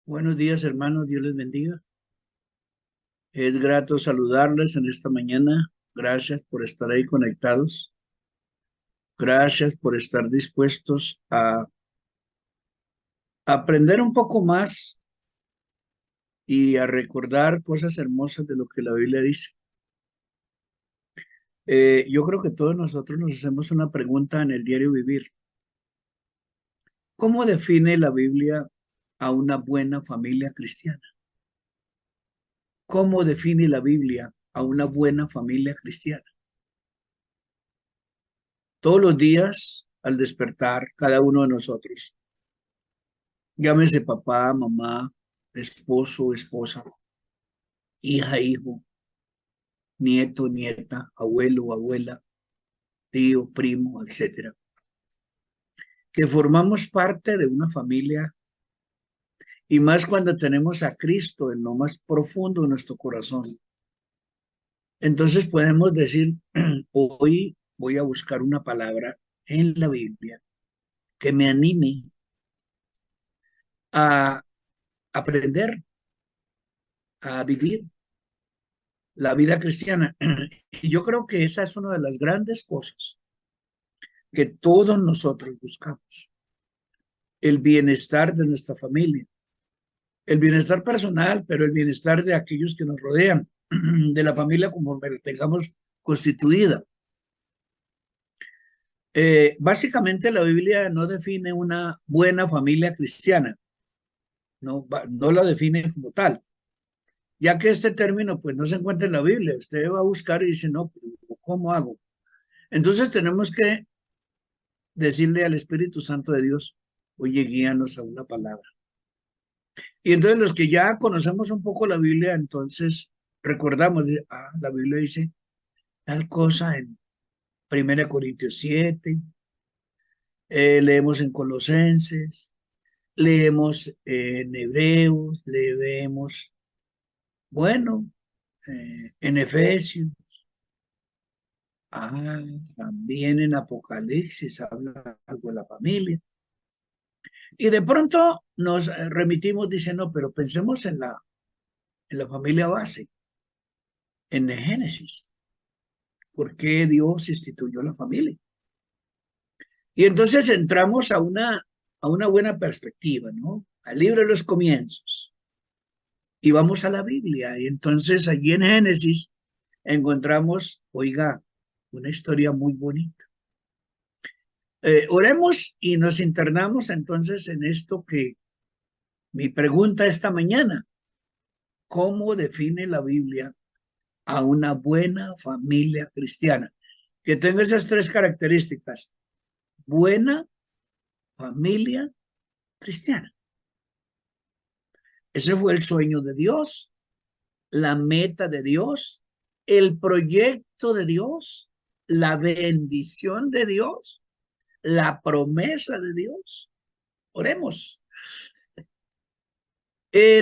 Buenos días, hermanos. Dios les bendiga. Es grato saludarles en esta mañana. Gracias por estar ahí conectados. Gracias por estar dispuestos a aprender un poco más y a recordar cosas hermosas de lo que la Biblia dice. Yo creo que todos nosotros nos hacemos una pregunta en el diario vivir. ¿Cómo define la Biblia a una buena familia cristiana? ¿Cómo define la Biblia a una buena familia cristiana? Todos los días, al despertar, cada uno de nosotros, llámese papá, mamá, esposo, esposa, hija, hijo, nieto, nieta, abuelo, abuela, tío, primo, etcétera, que formamos parte de una familia y más cuando tenemos a Cristo en lo más profundo de nuestro corazón. Entonces podemos decir, hoy voy a buscar una palabra en la Biblia que me anime a aprender, a vivir la vida cristiana. Y yo creo que esa es una de las grandes cosas que todos nosotros buscamos, el bienestar de nuestra familia, el bienestar personal, pero el bienestar de aquellos que nos rodean, de la familia como la tengamos constituida. Básicamente la Biblia no define una buena familia cristiana, no la define como tal, ya que este término pues no se encuentra en la Biblia. Usted va a buscar y dice, no, ¿cómo hago? Entonces tenemos que decirle al Espíritu Santo de Dios, oye, guíanos a una palabra. Y entonces los que ya conocemos un poco la Biblia, entonces recordamos, la Biblia dice tal cosa en 1 Corintios 7, leemos en Colosenses, leemos en Hebreos, leemos, bueno, en Efesios, también en Apocalipsis habla algo de la familia. Y de pronto nos remitimos diciendo, pero pensemos en la familia base, en el Génesis. ¿Por qué Dios instituyó la familia? Y entonces entramos a una buena perspectiva, ¿no? Al libro de los comienzos. Y vamos a la Biblia. Y entonces allí en Génesis encontramos, oiga, una historia muy bonita. Oremos y nos internamos entonces en esto que mi pregunta esta mañana, ¿cómo define la Biblia a una buena familia cristiana? Que tenga esas tres características: buena familia cristiana. Ese fue el sueño de Dios, la meta de Dios, el proyecto de Dios, la bendición de Dios, la promesa de Dios. Oremos.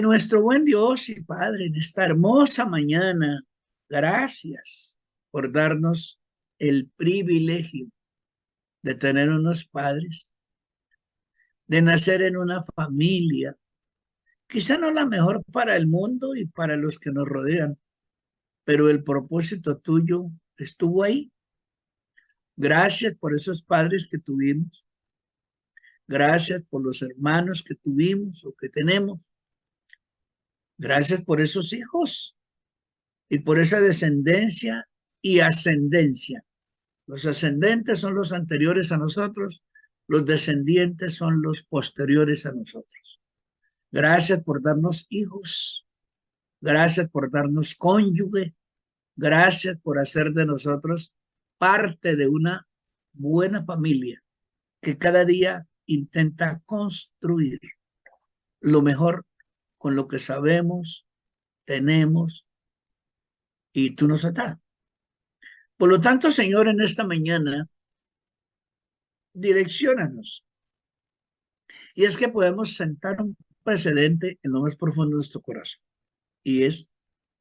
Nuestro buen Dios y Padre, en esta hermosa mañana, gracias por darnos el privilegio de tener unos padres, de nacer en una familia, quizá no la mejor para el mundo y para los que nos rodean, pero el propósito tuyo estuvo ahí. Gracias por esos padres que tuvimos. Gracias por los hermanos que tuvimos o que tenemos. Gracias por esos hijos y por esa descendencia y ascendencia. Los ascendentes son los anteriores a nosotros, los descendientes son los posteriores a nosotros. Gracias por darnos hijos. Gracias por darnos cónyuge. Gracias por hacer de nosotros parte de una buena familia que cada día intenta construir lo mejor con lo que sabemos, tenemos y tú nos has dado. Por lo tanto, Señor, en esta mañana, direcciónanos. Y es que podemos sentar un precedente en lo más profundo de nuestro corazón. Y es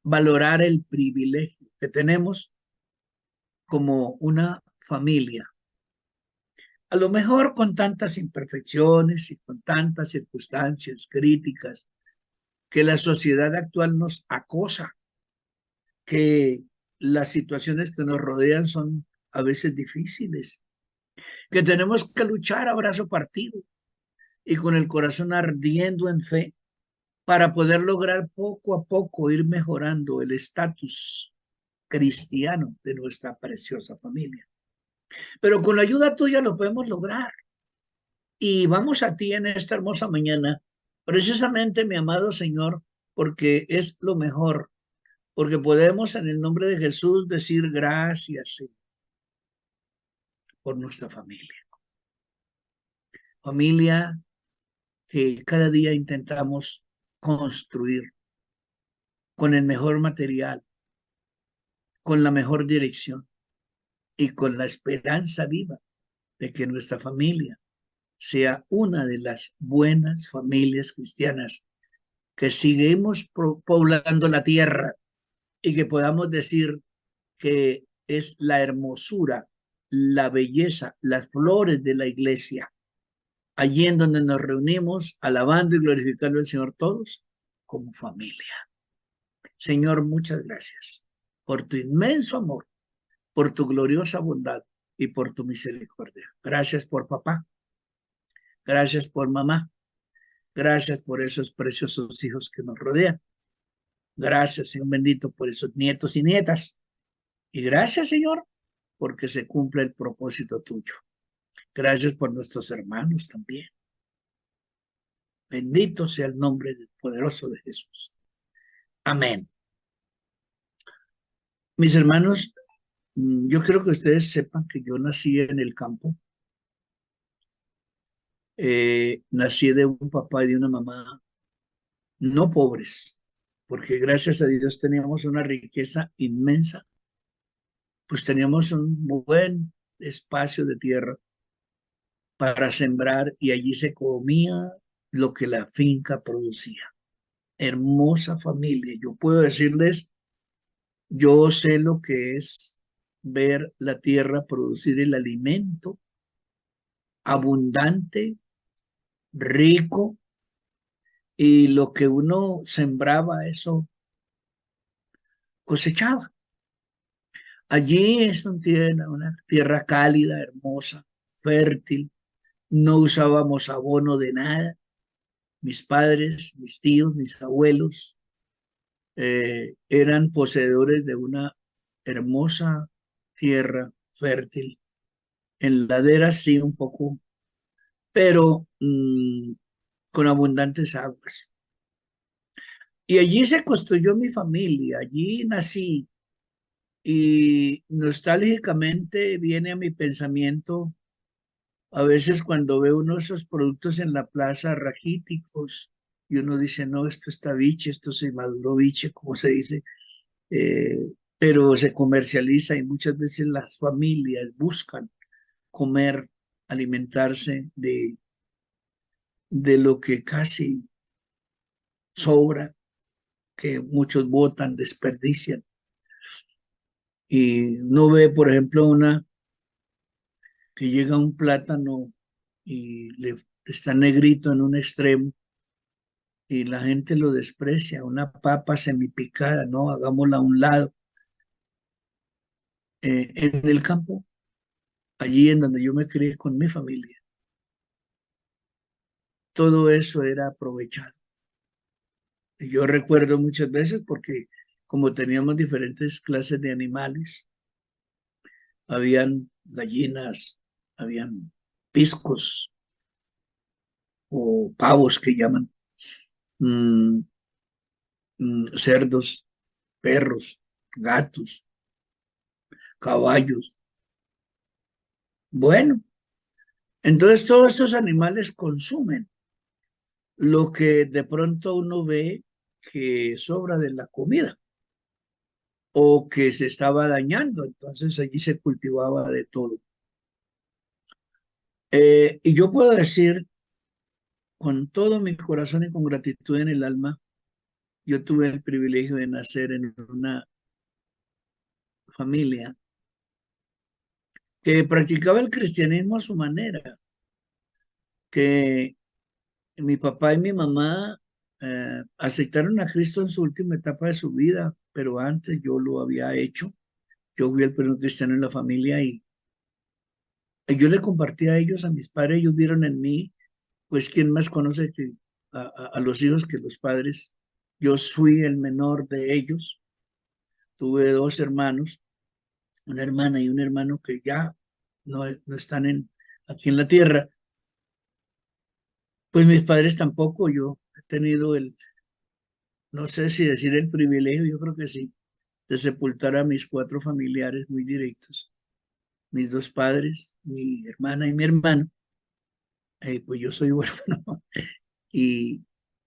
valorar el privilegio que tenemos como una familia. A lo mejor con tantas imperfecciones y con tantas circunstancias críticas que la sociedad actual nos acosa, que las situaciones que nos rodean son a veces difíciles, que tenemos que luchar a brazo partido y con el corazón ardiendo en fe para poder lograr poco a poco ir mejorando el estatus cristiano de nuestra preciosa familia. Pero con la ayuda tuya lo podemos lograr. Y vamos a ti en esta hermosa mañana, precisamente, mi amado Señor, porque es lo mejor, porque podemos en el nombre de Jesús decir gracias, Señor, por nuestra familia. Familia que cada día intentamos construir con el mejor material, con la mejor dirección y con la esperanza viva de que nuestra familia sea una de las buenas familias cristianas que seguimos poblando la tierra y que podamos decir que es la hermosura, la belleza, las flores de la iglesia, allí en donde nos reunimos alabando y glorificando al Señor todos como familia. Señor, muchas gracias por tu inmenso amor, por tu gloriosa bondad y por tu misericordia. Gracias por papá, gracias por mamá, gracias por esos preciosos hijos que nos rodean. Gracias, Señor bendito, por esos nietos y nietas. Y gracias, Señor, porque se cumple el propósito tuyo. Gracias por nuestros hermanos también. Bendito sea el nombre del poderoso de Jesús. Amén. Mis hermanos, yo quiero que ustedes sepan que yo nací en el campo. Nací de un papá y de una mamá no pobres, porque gracias a Dios teníamos una riqueza inmensa, pues teníamos un buen espacio de tierra para sembrar y allí se comía lo que la finca producía. Hermosa familia. Yo puedo decirles, yo sé lo que es ver la tierra producir el alimento abundante, rico, y lo que uno sembraba, eso cosechaba. Allí es una tierra cálida, hermosa, fértil. No usábamos abono de nada. Mis padres, mis tíos, mis abuelos eran poseedores de una hermosa tierra fértil, en laderas sí un poco, pero con abundantes aguas. Y allí se construyó mi familia, allí nací y nostálgicamente viene a mi pensamiento a veces cuando veo uno de esos productos en la plaza raquíticos y uno dice, no, esto está biche, esto se maduró biche, como se dice, eh, pero se comercializa y muchas veces las familias buscan comer, alimentarse de lo que casi sobra, que muchos botan, desperdician. Y no ve, por ejemplo, una que llega un plátano y le está negrito en un extremo y la gente lo desprecia, una papa semipicada, no, hagámosla a un lado. En el campo, allí en donde yo me crié con mi familia, todo eso era aprovechado. Y yo recuerdo muchas veces porque como teníamos diferentes clases de animales, habían gallinas, habían piscos o pavos que llaman, mm, cerdos, perros, gatos, caballos. Bueno, entonces todos estos animales consumen lo que de pronto uno ve que sobra de la comida o que se estaba dañando, entonces allí se cultivaba de todo. Y yo puedo decir con todo mi corazón y con gratitud en el alma, yo tuve el privilegio de nacer en una familia que practicaba el cristianismo a su manera, que mi papá y mi mamá aceptaron a Cristo en su última etapa de su vida, pero antes yo lo había hecho. Yo fui el primer cristiano en la familia y yo le compartí a ellos, a mis padres, ellos vieron en mí, pues, ¿quién más conoce que a los hijos que los padres? Yo fui el menor de ellos, tuve dos hermanos, una hermana y un hermano que ya no están aquí en la tierra. Pues mis padres tampoco, yo he tenido no sé si decir el privilegio, yo creo que sí, de sepultar a mis cuatro familiares muy directos, mis dos padres, mi hermana y mi hermano. Pues yo soy huérfano, y,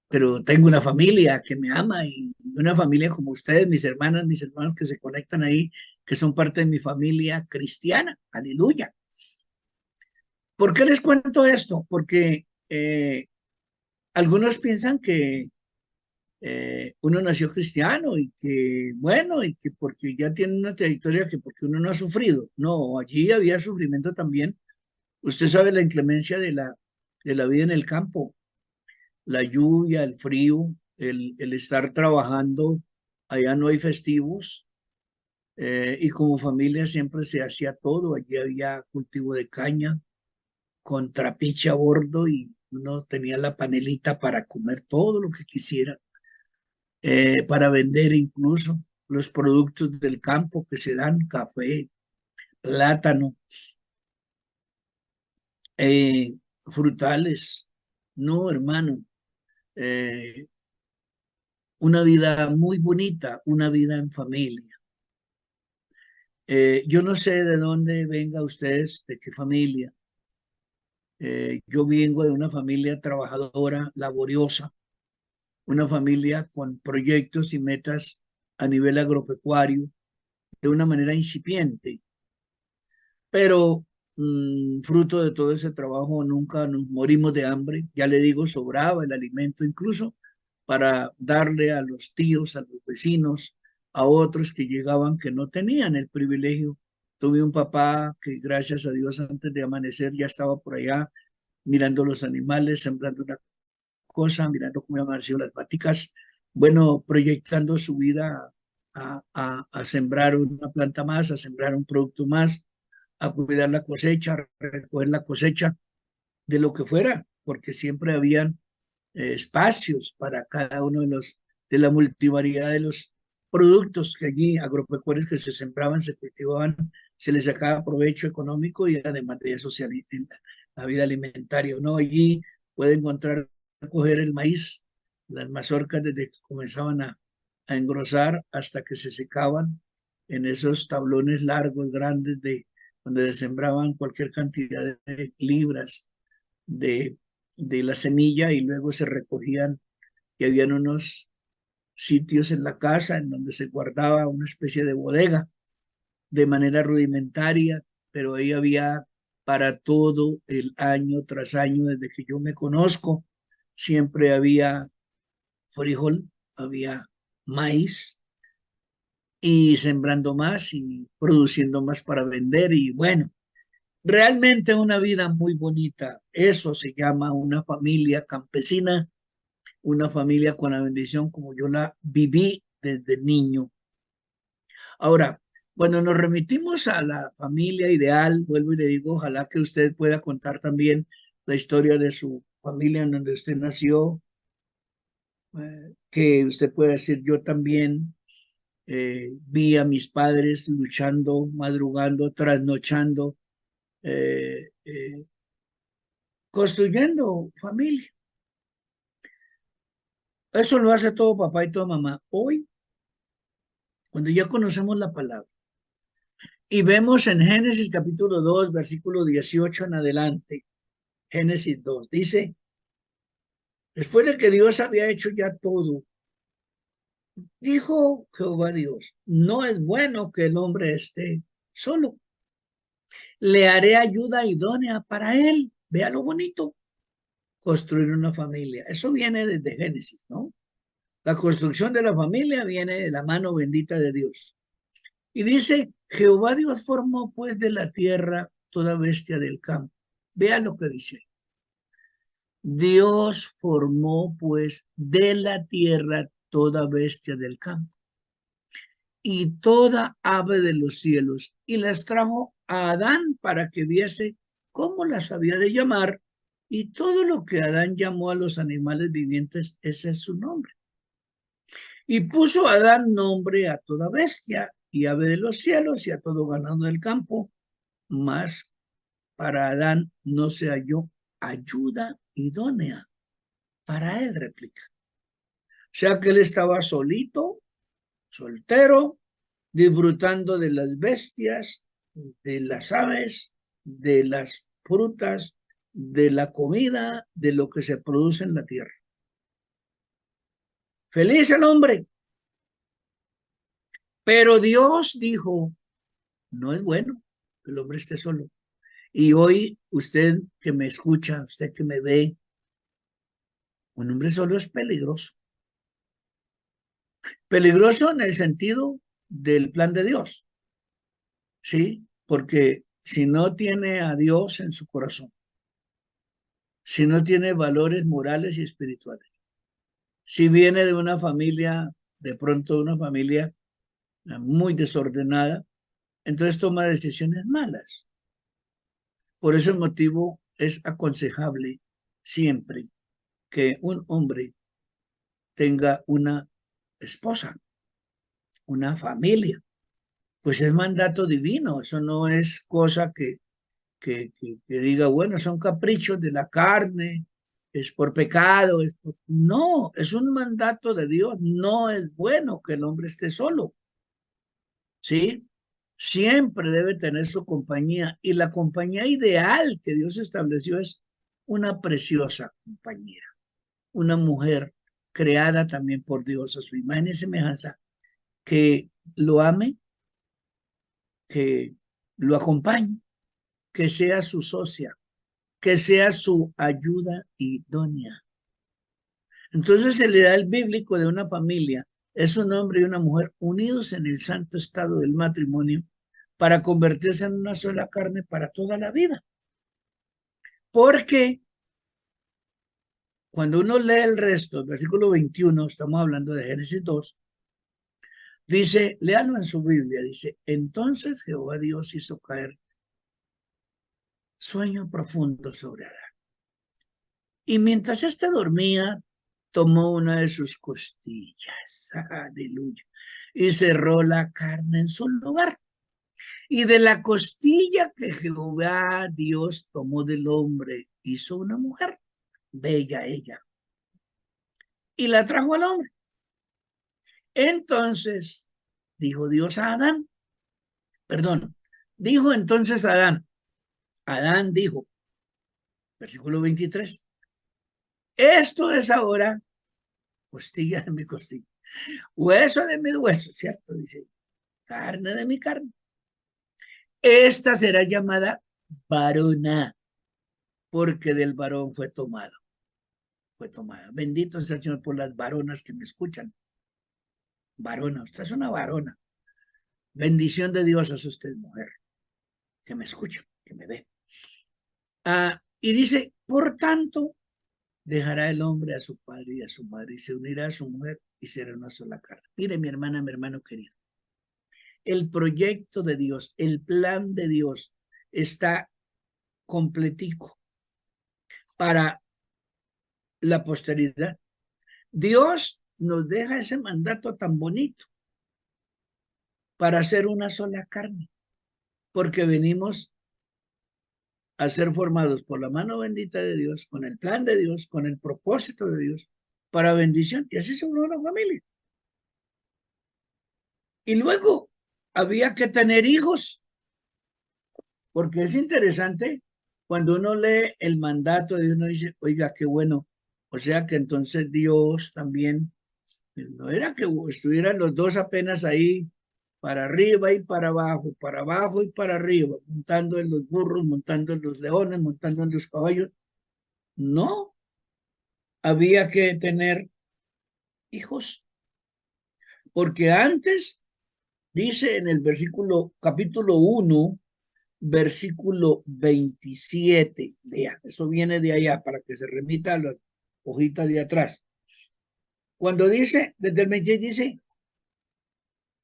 pero tengo una familia que me ama y una familia como ustedes, mis hermanas, mis hermanos que se conectan ahí, que son parte de mi familia cristiana. Aleluya. ¿Por qué les cuento esto? Porque algunos piensan que uno nació cristiano y que, bueno, y que porque ya tiene una trayectoria, que porque uno no ha sufrido. No, allí había sufrimiento también. Usted sabe la inclemencia de la vida en el campo, la lluvia, el frío, el estar trabajando, allá no hay festivos, y como familia siempre se hacía todo. Allí había cultivo de caña con trapiche a bordo y uno tenía la panelita para comer todo lo que quisiera, para vender incluso los productos del campo que se dan, café, plátano, eh, frutales. No, hermano, eh, una vida muy bonita, una vida en familia. Yo no sé de dónde venga ustedes, de qué familia. Yo vengo de una familia trabajadora, laboriosa, una familia con proyectos y metas a nivel agropecuario de una manera incipiente, pero fruto de todo ese trabajo nunca nos morimos de hambre. Ya le digo, sobraba el alimento incluso para darle a los tíos, a los vecinos, a otros que llegaban que no tenían el privilegio. Tuve un papá que, gracias a Dios, antes de amanecer ya estaba por allá mirando los animales, sembrando una cosa, mirando cómo iban aparecido las maticas, bueno, proyectando su vida a sembrar una planta más, a sembrar un producto más, a cuidar la cosecha, a recoger la cosecha de lo que fuera, porque siempre habían espacios para cada uno de la multivariedad de los productos que allí, agropecuarios que se sembraban, se cultivaban, se les sacaba provecho económico y además de eso en la vida alimentaria. Uno allí puede encontrar, coger el maíz, las mazorcas desde que comenzaban a engrosar hasta que se secaban en esos tablones largos, grandes, donde se sembraban cualquier cantidad de libras de, de la semilla y luego se recogían, y habían unos sitios en la casa en donde se guardaba una especie de bodega de manera rudimentaria, pero ahí había para todo el año tras año, desde que yo me conozco, siempre había frijol, había maíz, y sembrando más y produciendo más para vender, y bueno, realmente una vida muy bonita. Eso se llama una familia campesina, una familia con la bendición como yo la viví desde niño. Ahora, cuando nos remitimos a la familia ideal, vuelvo y le digo, ojalá que usted pueda contar también la historia de su familia en donde usted nació, que usted pueda decir, yo también vi a mis padres luchando, madrugando, trasnochando, eh, eh, construyendo familia. Eso lo hace todo papá y toda mamá. Hoy, cuando ya conocemos la palabra y vemos en Génesis capítulo 2, versículo 18 en adelante, Génesis 2, dice, después de que Dios había hecho ya todo, dijo Jehová Dios, no es bueno que el hombre esté solo, le haré ayuda idónea para él. Vea lo bonito, construir una familia. Eso viene desde Génesis, ¿no? La construcción de la familia viene de la mano bendita de Dios. Y dice, Jehová Dios formó pues de la tierra toda bestia del campo. Vea lo que dice. Dios formó pues de la tierra toda bestia del campo y toda ave de los cielos, y las trajo a Adán para que viese cómo las había de llamar, y todo lo que Adán llamó a los animales vivientes, ese es su nombre. Y puso Adán nombre a toda bestia y ave de los cielos y a todo ganado del campo, mas para Adán no se halló ayuda idónea para él, replica. O sea que él estaba solito, soltero, disfrutando de las bestias, de las aves, de las frutas, de la comida, de lo que se produce en la tierra. Feliz el hombre. Pero Dios dijo, no es bueno que el hombre esté solo. Y hoy usted que me escucha, usted que me ve, un hombre solo es peligroso. Peligroso en el sentido del plan de Dios, ¿sí? Porque si no tiene a Dios en su corazón, si no tiene valores morales y espirituales, si viene de una familia, de pronto de una familia muy desordenada, entonces toma decisiones malas. Por ese motivo es aconsejable siempre que un hombre tenga una esposa, una familia, pues es mandato divino, eso no es cosa que diga, bueno, son caprichos de la carne, es por pecado, no, es un mandato de Dios, no es bueno que el hombre esté solo, ¿sí? Siempre debe tener su compañía y la compañía ideal que Dios estableció es una preciosa compañera, una mujer creada también por Dios a su imagen y semejanza, que lo ame, que lo acompañe, que sea su socia, que sea su ayuda idónea. Entonces el ideal bíblico de una familia es un hombre y una mujer unidos en el santo estado del matrimonio para convertirse en una sola carne para toda la vida. Porque cuando uno lee el resto, el versículo 21, estamos hablando de Génesis 2, dice, léalo en su Biblia, dice, entonces Jehová Dios hizo caer sueño profundo sobre Adán. Y mientras éste dormía, tomó una de sus costillas, aleluya, y cerró la carne en su lugar. Y de la costilla que Jehová Dios tomó del hombre, hizo una mujer, bella ella, y la trajo al hombre. Entonces dijo Dios a Adán, perdón, dijo entonces Adán dijo, versículo 23, esto es ahora costilla de mi costilla, hueso de mi hueso, ¿cierto? Dice, carne de mi carne. Esta será llamada varona, porque del varón fue tomado. Fue tomada. Bendito sea el Señor por las varonas que me escuchan. Varona, usted es una varona. Bendición de Dios es usted, mujer, que me escucha, que me ve. Y dice, por tanto, dejará el hombre a su padre y a su madre y se unirá a su mujer y será una sola carne. Mire, mi hermana, mi hermano querido, el proyecto de Dios, el plan de Dios está completico para la posteridad. Dios nos deja ese mandato tan bonito para ser una sola carne, porque venimos a ser formados por la mano bendita de Dios, con el plan de Dios, con el propósito de Dios, para bendición, y así se unió la familia. Y luego había que tener hijos, porque es interesante cuando uno lee el mandato de Dios, uno dice, oiga, qué bueno, o sea que entonces Dios también, no era que estuvieran los dos apenas ahí para arriba y para abajo y para arriba, montando en los burros, montando en los leones, montando en los caballos. No, había que tener hijos, porque antes dice en el versículo capítulo 1 versículo 27. Lea, eso viene de allá para que se remita a las hojitas de atrás. Cuando dice, desde el 26 dice,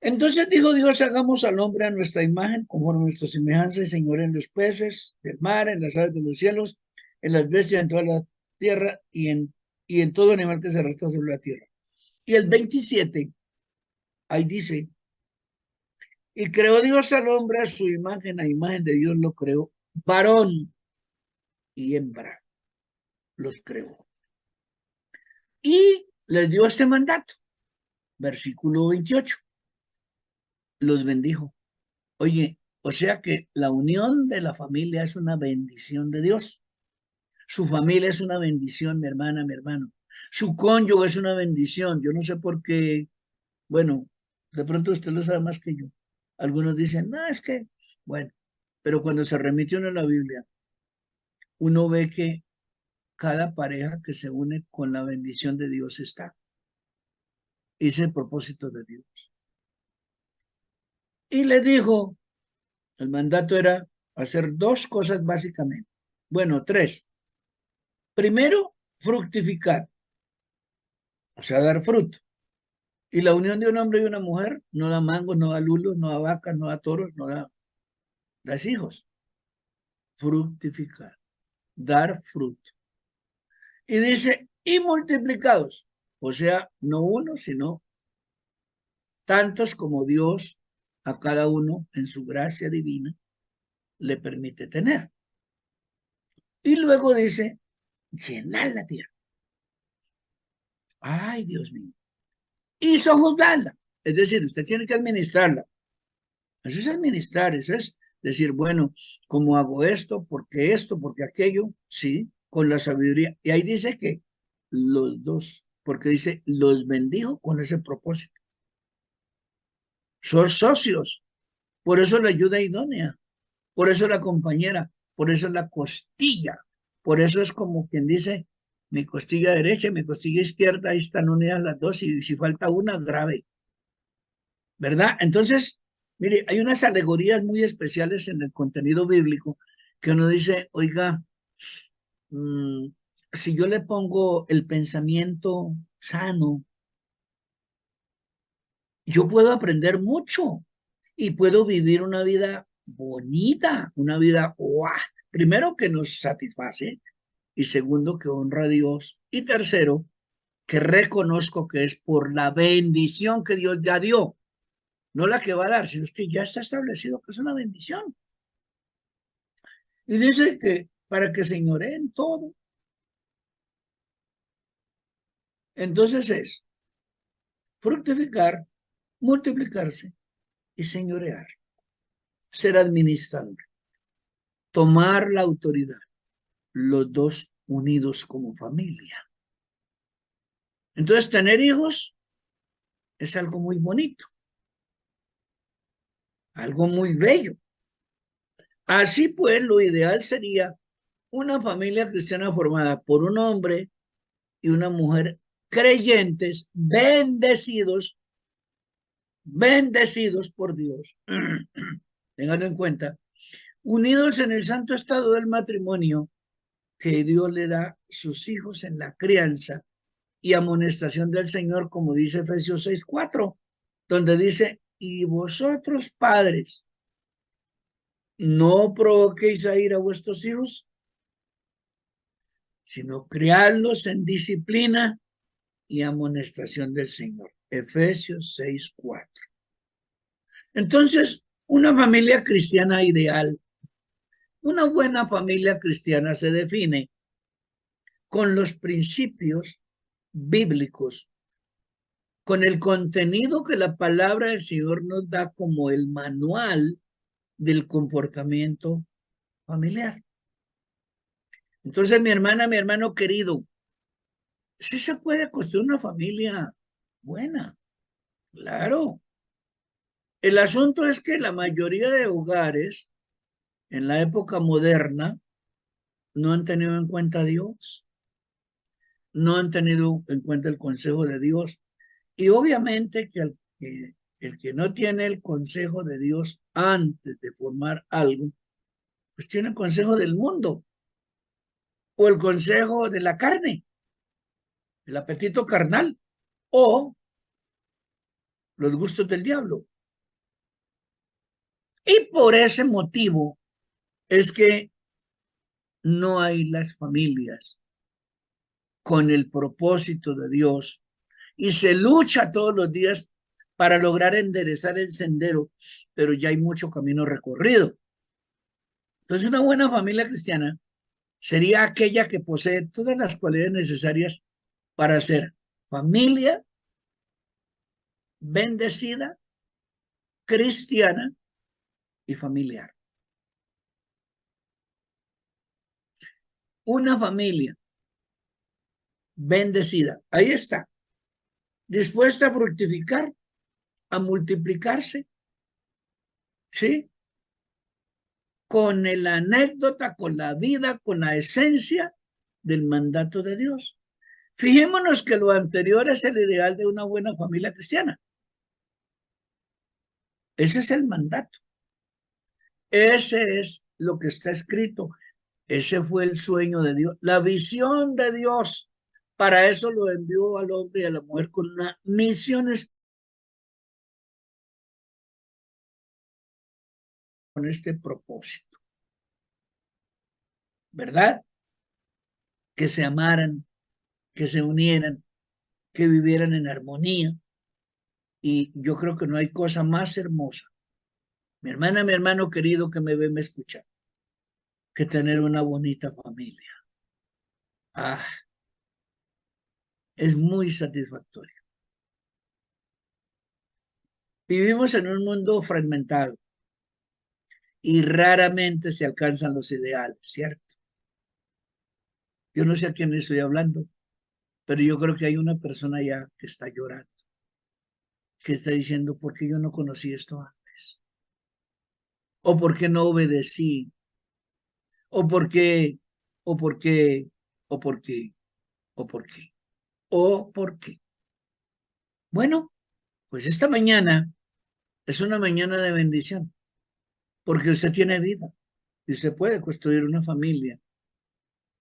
entonces dijo Dios, hagamos al hombre a nuestra imagen, conforme a nuestra semejanza, y Señor en los peces del mar, en las aves de los cielos, en las bestias, en toda la tierra y en todo animal que se arrastra sobre la tierra. Y el 27, ahí dice, y creó Dios al hombre a imagen de Dios lo creó, varón y hembra los creó. Y les dio este mandato, versículo 28, los bendijo. Oye, o sea que la unión de la familia es una bendición de Dios. Su familia es una bendición, mi hermana, mi hermano. Su cónyuge es una bendición. Yo no sé por qué, bueno, de pronto usted lo sabe más que yo. Algunos dicen, no, es que, bueno, pero cuando se remite uno a la Biblia, uno ve que cada pareja que se une con la bendición de Dios está. Ese es el propósito de Dios. Y le dijo, el mandato era hacer dos cosas básicamente. Bueno, tres. Primero, fructificar, o sea, dar fruto. Y la unión de un hombre y una mujer no da mangos, no da lulos, no da vacas, no da toros, no da hijos. Fructificar, dar fruto. Y dice, y multiplicados, o sea, no uno, sino tantos como Dios a cada uno en su gracia divina le permite tener. Y luego dice, llenar la tierra. Ay, Dios mío. Y sojuzgarla. Es decir, usted tiene que administrarla. Eso es administrar, eso es decir, bueno, ¿cómo hago esto? ¿Por qué esto? ¿Por qué aquello? Sí, con la sabiduría. Y ahí dice que los dos, porque dice, los bendijo con ese propósito. Son socios, por eso la ayuda idónea, por eso la compañera, por eso la costilla, por eso es como quien dice, mi costilla derecha y mi costilla izquierda, ahí están unidas las dos y si falta una, grave, ¿verdad? Entonces, mire, hay unas alegorías muy especiales en el contenido bíblico que uno dice, oiga, mmm, si yo le pongo el pensamiento sano, yo puedo aprender mucho y puedo vivir una vida bonita, una vida, ¡guau! Primero que nos satisface y segundo que honra a Dios y tercero que reconozco que es por la bendición que Dios ya dio, no la que va a dar, sino es que ya está establecido que es una bendición. Y dice que para que señoreen todo. Entonces es fructificar, multiplicarse y señorear, ser administrador, tomar la autoridad, los dos unidos como familia. Entonces tener hijos es algo muy bonito, algo muy bello. Así pues, lo ideal sería una familia cristiana formada por un hombre y una mujer creyentes, bendecidos por Dios. Tenganlo en cuenta, unidos en el santo estado del matrimonio que Dios le da a sus hijos en la crianza y amonestación del Señor, como dice Efesios 6:4, donde dice, y vosotros padres, no provoquéis a ir a vuestros hijos, sino criarlos en disciplina y amonestación del Señor. Efesios 6:4. Entonces, una familia cristiana ideal, una buena familia cristiana se define con los principios bíblicos, con el contenido que la palabra del Señor nos da como el manual del comportamiento familiar. Entonces, mi hermana, mi hermano querido, sí se puede construir una familia buena, claro. El asunto es que la mayoría de hogares en la época moderna no han tenido en cuenta a Dios, no han tenido en cuenta el consejo de Dios. Y obviamente que el que no tiene el consejo de Dios antes de formar algo, pues tiene el consejo del mundo o el consejo de la carne, el apetito carnal o los gustos del diablo. Y por ese motivo es que no hay las familias con el propósito de Dios y se lucha todos los días para lograr enderezar el sendero, pero ya hay mucho camino recorrido. Entonces, una buena familia cristiana sería aquella que posee todas las cualidades necesarias para ser familia bendecida, cristiana y familiar. Una familia bendecida, ahí está, dispuesta a fructificar, a multiplicarse, ¿sí? Con la anécdota, con la vida, con la esencia del mandato de Dios. Fijémonos que lo anterior es el ideal de una buena familia cristiana. Ese es el mandato. Ese es lo que está escrito. Ese fue el sueño de Dios, la visión de Dios. Para eso lo envió al hombre y a la mujer con una misión, con este propósito, ¿verdad? Que se amaran, que se unieran, que vivieran en armonía. Y yo creo que no hay cosa más hermosa, mi hermana, mi hermano querido que me ve, me escucha, que tener una bonita familia. Ah, es muy satisfactorio. Vivimos en un mundo fragmentado y raramente se alcanzan los ideales, ¿cierto? Yo no sé a quién estoy hablando, pero yo creo que hay una persona ya que está llorando, que está diciendo, ¿por qué yo no conocí esto antes? ¿O por qué no obedecí? ¿O por qué? ¿O por qué? ¿O por qué? ¿O por qué? ¿O por qué? Bueno, pues esta mañana es una mañana de bendición, porque usted tiene vida y usted puede construir una familia.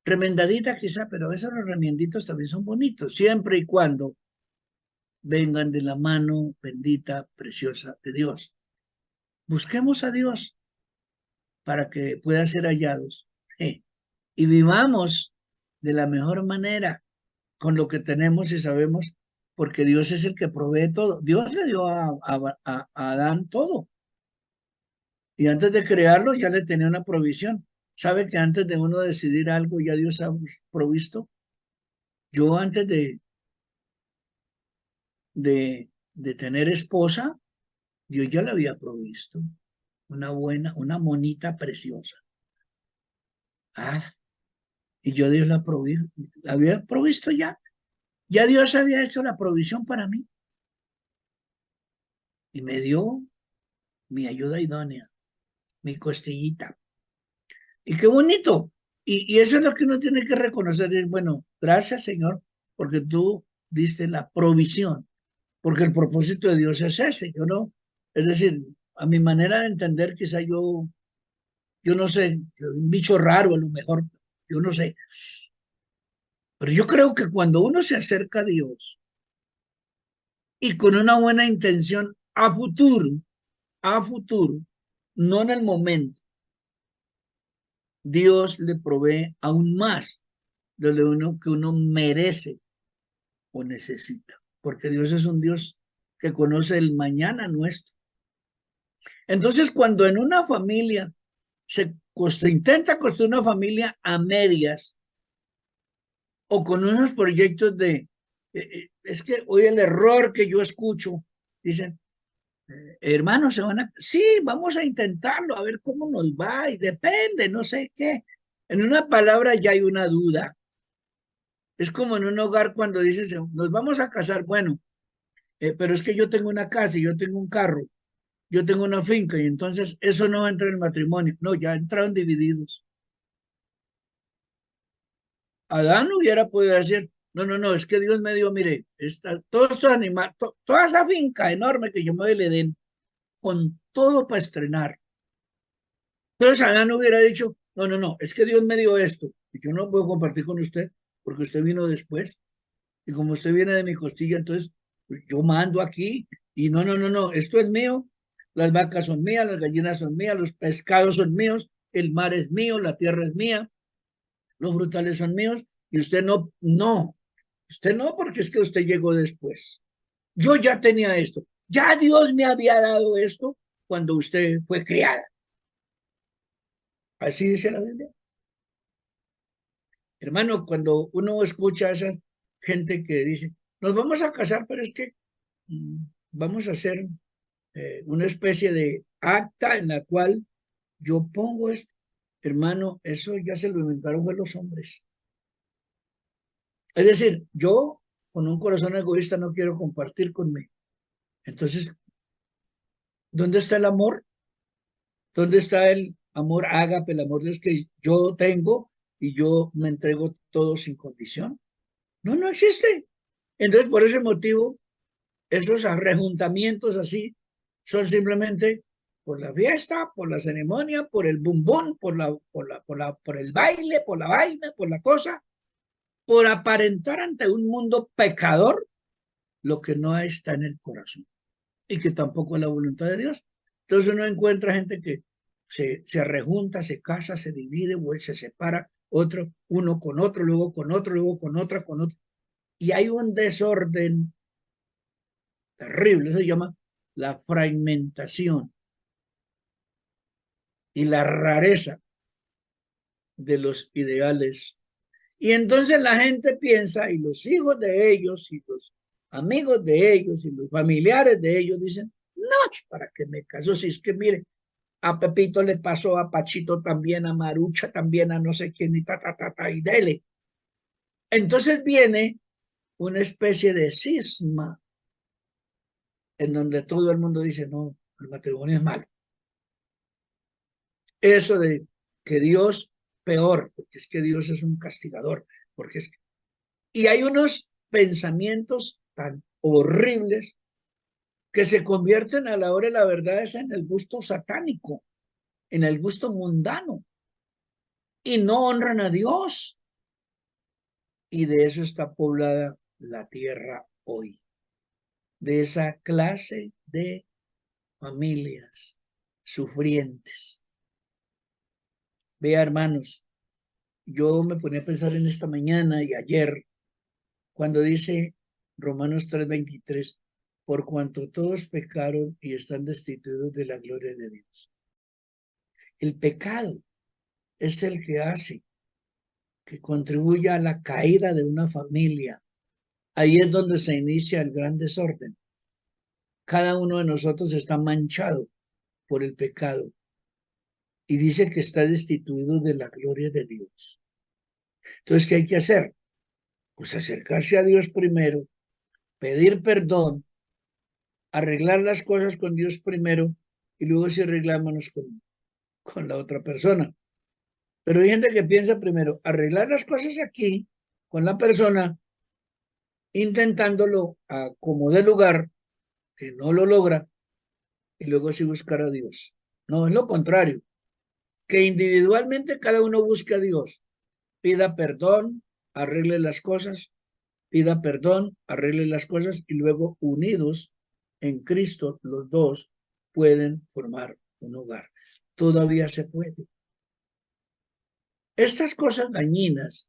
Remendadita quizá, pero esos los remienditos también son bonitos, siempre y cuando vengan de la mano bendita, preciosa de Dios. Busquemos a Dios para que pueda ser hallados. Y vivamos de la mejor manera con lo que tenemos y sabemos, porque Dios es el que provee todo. Dios le dio a Adán todo. Y antes de crearlo ya le tenía una provisión. ¿Sabe que antes de uno decidir algo ya Dios ha provisto? Yo antes de tener esposa, Dios ya la había provisto. Una buena, una monita preciosa. Ah, y yo Dios la había provisto ya. Ya Dios había hecho la provisión para mí. Y me dio mi ayuda idónea, mi costillita. Y qué bonito. Y eso es lo que uno tiene que reconocer. Es, bueno, gracias Señor, porque tú diste la provisión. Porque el propósito de Dios es ese, yo no. Es decir, a mi manera de entender, quizá yo no sé, un bicho raro a lo mejor, yo no sé. Pero yo creo que cuando uno se acerca a Dios y con una buena intención a futuro, no en el momento, Dios le provee aún más de lo que uno merece o necesita, porque Dios es un Dios que conoce el mañana nuestro. Entonces, cuando en una familia se intenta construir una familia a medias o con unos proyectos es que hoy el error que yo escucho, dicen, hermanos, sí, vamos a intentarlo, a ver cómo nos va, y depende, no sé qué. En una palabra ya hay una duda. Es como en un hogar cuando dices, nos vamos a casar, bueno, pero es que yo tengo una casa y yo tengo un carro, yo tengo una finca, y entonces eso no entra en el matrimonio. No, ya entraron divididos. Adán hubiera podido decir, no, no, no, es que Dios me dio, mire, todos estos animales, toda esa finca enorme que yo me le den, con todo para estrenar. Entonces Adán hubiera dicho, no, no, no, es que Dios me dio esto y yo no puedo compartir con usted porque usted vino después y como usted viene de mi costilla, entonces pues, yo mando aquí y no, no, no, no, esto es mío, las vacas son mías, las gallinas son mías, los pescados son míos, el mar es mío, la tierra es mía, los frutales son míos y usted no, no, usted no porque es que usted llegó después. Yo ya tenía esto, ya Dios me había dado esto cuando usted fue criada. Así dice la Biblia. Hermano, cuando uno escucha a esa gente que dice, nos vamos a casar, pero es que mm, vamos a hacer una especie de acta en la cual yo pongo esto, hermano, eso ya se lo inventaron fue los hombres. Es decir, yo con un corazón egoísta no quiero compartir conmigo. Entonces, ¿dónde está el amor? ¿Dónde está el amor ágape, el amor de Dios que yo tengo y yo me entrego todo sin condición? No, no existe. Entonces, por ese motivo, esos arrejuntamientos así son simplemente por la fiesta, por la ceremonia, por el bumbón, por el baile, por la vaina, por la cosa, por aparentar ante un mundo pecador lo que no está en el corazón y que tampoco es la voluntad de Dios. Entonces uno encuentra gente que se rejunta, se casa, se divide, se separa, otro, uno con otro, luego con otro, luego con otra, con otro. Y hay un desorden terrible, eso se llama la fragmentación y la rareza de los ideales. Y entonces la gente piensa, y los hijos de ellos, y los amigos de ellos, y los familiares de ellos dicen, no, ¿para qué me caso? Si es que mire, a Pepito le pasó, a Pachito también, a Marucha también, a no sé quién, y ta, ta, ta, ta, y dele. Entonces viene una especie de cisma en donde todo el mundo dice, no, el matrimonio es malo. Eso de que Dios peor, porque es que Dios es un castigador, porque es y hay unos pensamientos tan horribles que se convierten a la hora de la verdad es en el gusto satánico, en el gusto mundano y no honran a Dios y de eso está poblada la tierra hoy, de esa clase de familias sufrientes. Vea, hermanos, yo me ponía a pensar en esta mañana y ayer cuando dice Romanos 3:23, por cuanto todos pecaron y están destituidos de la gloria de Dios. El pecado es el que hace que contribuya a la caída de una familia. Ahí es donde se inicia el gran desorden. Cada uno de nosotros está manchado por el pecado y dice que está destituido de la gloria de Dios. Entonces, ¿qué hay que hacer? Pues acercarse a Dios primero, pedir perdón, arreglar las cosas con Dios primero y luego si arreglámonos con la otra persona. Pero hay gente que piensa primero arreglar las cosas aquí con la persona, intentándolo a como de lugar, que no lo logra, y luego sí buscar a Dios. No, es lo contrario, que individualmente cada uno busque a Dios, pida perdón, arregle las cosas, pida perdón, arregle las cosas y luego unidos en Cristo los dos pueden formar un hogar. Todavía se puede. Estas cosas dañinas,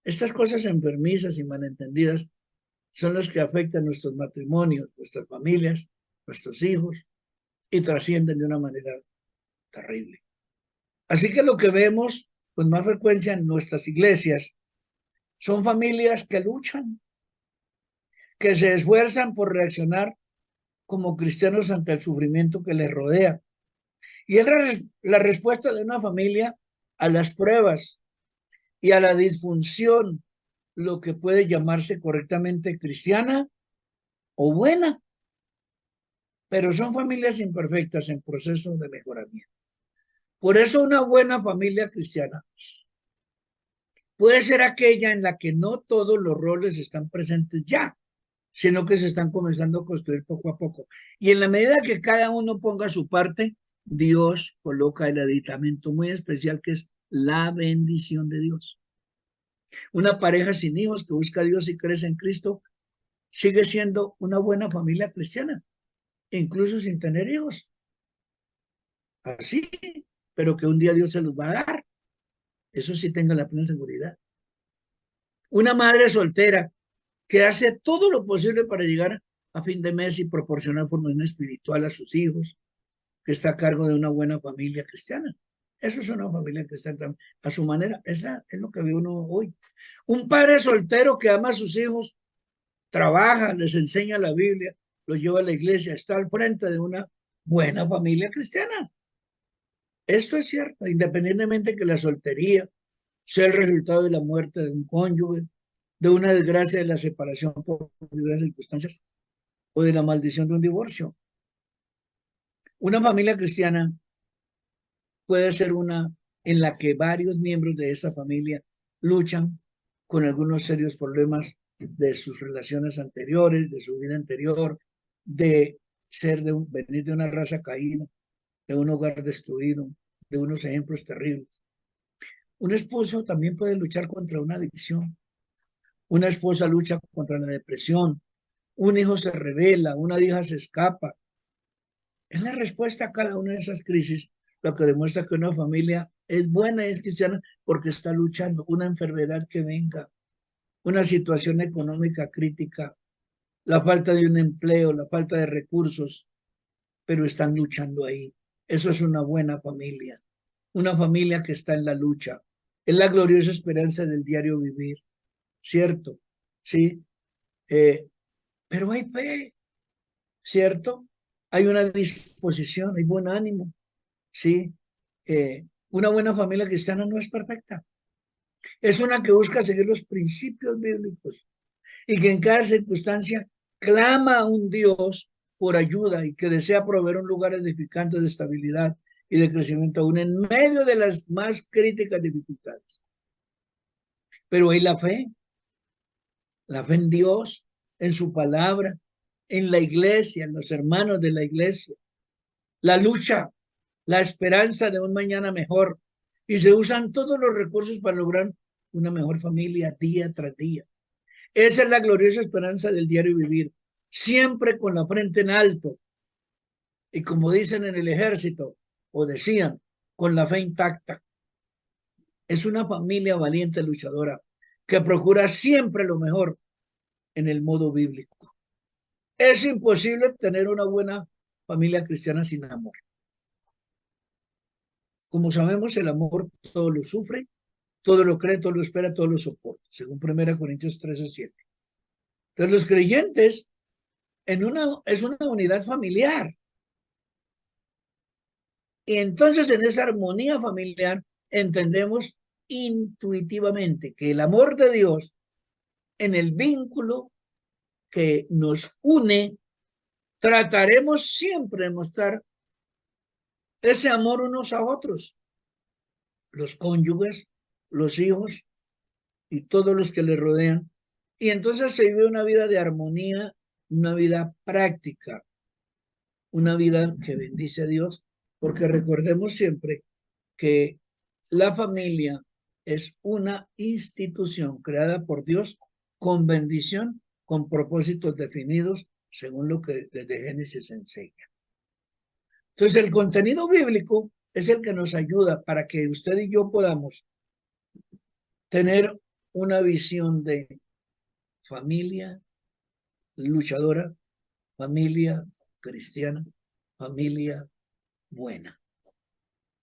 estas cosas enfermizas y malentendidas son las que afectan nuestros matrimonios, nuestras familias, nuestros hijos y trascienden de una manera terrible. Así que lo que vemos con más frecuencia en nuestras iglesias son familias que luchan, que se esfuerzan por reaccionar como cristianos ante el sufrimiento que les rodea. Y es la respuesta de una familia a las pruebas y a la disfunción, lo que puede llamarse correctamente cristiana o buena, pero son familias imperfectas en proceso de mejoramiento. Por eso una buena familia cristiana puede ser aquella en la que no todos los roles están presentes ya, sino que se están comenzando a construir poco a poco. Y en la medida que cada uno ponga su parte, Dios coloca el aditamento muy especial que es la bendición de Dios. Una pareja sin hijos que busca a Dios y crece en Cristo sigue siendo una buena familia cristiana, incluso sin tener hijos. Así, pero que un día Dios se los va a dar. Eso sí, tenga la plena seguridad. Una madre soltera que hace todo lo posible para llegar a fin de mes y proporcionar formación espiritual a sus hijos, que está a cargo de una buena familia cristiana. Eso es una familia cristiana a su manera. Esa es lo que ve uno hoy. Un padre soltero que ama a sus hijos, trabaja, les enseña la Biblia, los lleva a la iglesia, está al frente de una buena familia cristiana. Esto es cierto, independientemente que la soltería sea el resultado de la muerte de un cónyuge, de una desgracia de la separación por diversas circunstancias o de la maldición de un divorcio. Una familia cristiana puede ser una en la que varios miembros de esa familia luchan con algunos serios problemas de sus relaciones anteriores, de su vida anterior, de venir de una raza caída, de un hogar destruido, de unos ejemplos terribles. Un esposo también puede luchar contra una adicción. Una esposa lucha contra la depresión. Un hijo se revela, una hija se escapa. Es la respuesta a cada una de esas crisis lo que demuestra que una familia es buena y es cristiana porque está luchando una enfermedad que venga, una situación económica crítica, la falta de un empleo, la falta de recursos, pero están luchando ahí. Eso es una familia que está en la lucha. Es la gloriosa esperanza del diario vivir, ¿cierto? Sí, pero hay fe, ¿cierto? Hay una disposición, hay buen ánimo, ¿sí? Una buena familia cristiana no es perfecta. Es una que busca seguir los principios bíblicos y que en cada circunstancia clama a un Dios por ayuda y que desea proveer un lugar edificante de estabilidad y de crecimiento aún en medio de las más críticas dificultades. Pero hay la fe en Dios, en su palabra, en la iglesia, en los hermanos de la iglesia, la lucha, la esperanza de un mañana mejor y se usan todos los recursos para lograr una mejor familia día tras día. Esa es la gloriosa esperanza del diario vivir, siempre con la frente en alto y como dicen en el ejército o decían, con la fe intacta. Es una familia valiente, luchadora, que procura siempre lo mejor en el modo bíblico. Es imposible tener una buena familia cristiana sin amor. Como sabemos, el amor todo lo sufre, todo lo cree, todo lo espera, todo lo soporta, según 1 Corintios 13:7. Entonces, los creyentes es una unidad familiar. Y entonces, en esa armonía familiar, entendemos intuitivamente que el amor de Dios en el vínculo que nos une, trataremos siempre de mostrar ese amor unos a otros, los cónyuges, los hijos y todos los que le rodean. Y entonces se vive una vida de armonía, una vida práctica, una vida que bendice a Dios, porque recordemos siempre que la familia es una institución creada por Dios con bendición, con propósitos definidos, según lo que desde Génesis enseña. Entonces, el contenido bíblico es el que nos ayuda para que usted y yo podamos tener una visión de familia luchadora, familia cristiana, familia buena.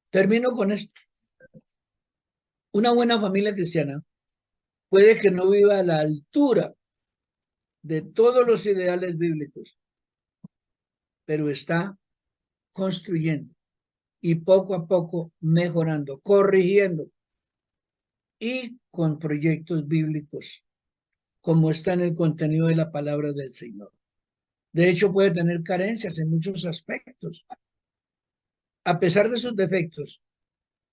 Termino con esto. Una buena familia cristiana puede que no viva a la altura de todos los ideales bíblicos, pero está construyendo y poco a poco mejorando, corrigiendo y con proyectos bíblicos, como está en el contenido de la palabra del Señor. De hecho, puede tener carencias en muchos aspectos. A pesar de sus defectos,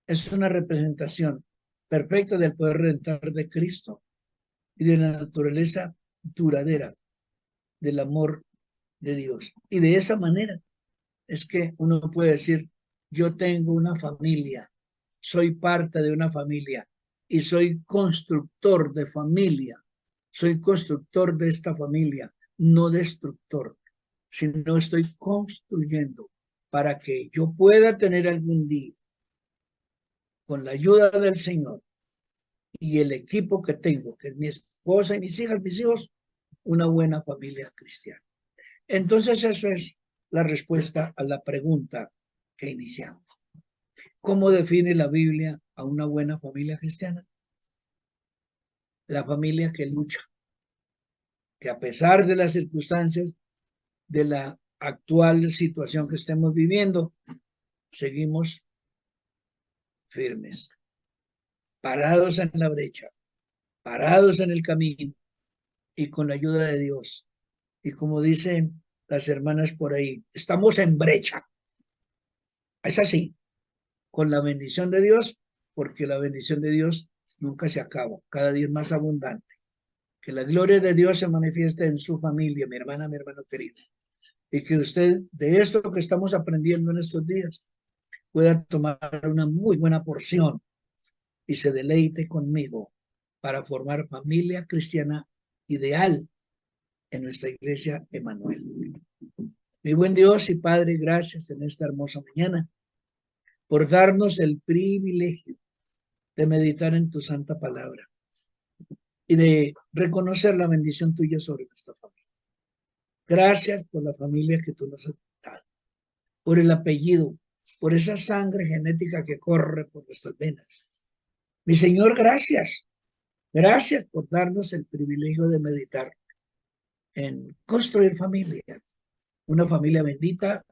es una representación perfecta del poder redentor de Cristo y de la naturaleza duradera del amor de Dios. Y de esa manera es que uno puede decir yo tengo una familia, soy parte de una familia y soy constructor de familia. Soy constructor de esta familia, no destructor, sino estoy construyendo para que yo pueda tener algún día, con la ayuda del Señor y el equipo que tengo, que es mi esposa y mis hijas, mis hijos, una buena familia cristiana. Entonces, eso es la respuesta a la pregunta que iniciamos. ¿Cómo define la Biblia a una buena familia cristiana? La familia que lucha, que a pesar de las circunstancias, de la actual situación que estemos viviendo, seguimos firmes, parados en la brecha, parados en el camino y con la ayuda de Dios. Y como dicen las hermanas por ahí, estamos en brecha. Es así, con la bendición de Dios, porque la bendición de Dios nunca se acaba, cada día es más abundante. Que la gloria de Dios se manifieste en su familia, mi hermana, mi hermano querido. Y que usted, de esto que estamos aprendiendo en estos días, pueda tomar una muy buena porción y se deleite conmigo para formar familia cristiana ideal en nuestra iglesia Emanuel. Mi buen Dios y Padre, gracias en esta hermosa mañana por darnos el privilegio de meditar en tu santa palabra y de reconocer la bendición tuya sobre nuestra familia. Gracias por la familia que tú nos has dado, por el apellido, por esa sangre genética que corre por nuestras venas. Mi Señor, gracias. Gracias por darnos el privilegio de meditar en construir familia, una familia bendita,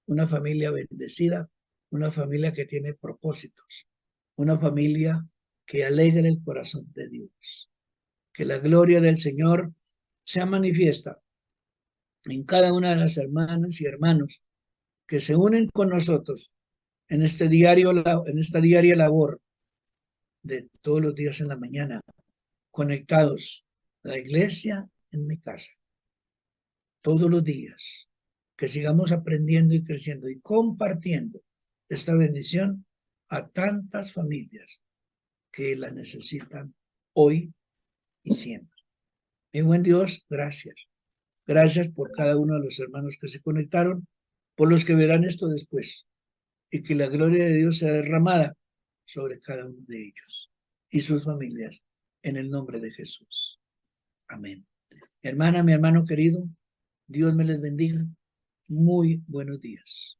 una familia bendecida, una familia que tiene propósitos, una familia que alegra el corazón de Dios. Que la gloria del Señor sea manifiesta en cada una de las hermanas y hermanos que se unen con nosotros en esta diaria labor de todos los días en la mañana, conectados a la iglesia en mi casa, todos los días, que sigamos aprendiendo y creciendo y compartiendo esta bendición a tantas familias que la necesitan hoy y siempre. Mi buen Dios, gracias. Gracias por cada uno de los hermanos que se conectaron, por los que verán esto después, y que la gloria de Dios sea derramada sobre cada uno de ellos y sus familias, en el nombre de Jesús. Amén. Mi hermana, mi hermano querido, Dios me les bendiga. Muy buenos días.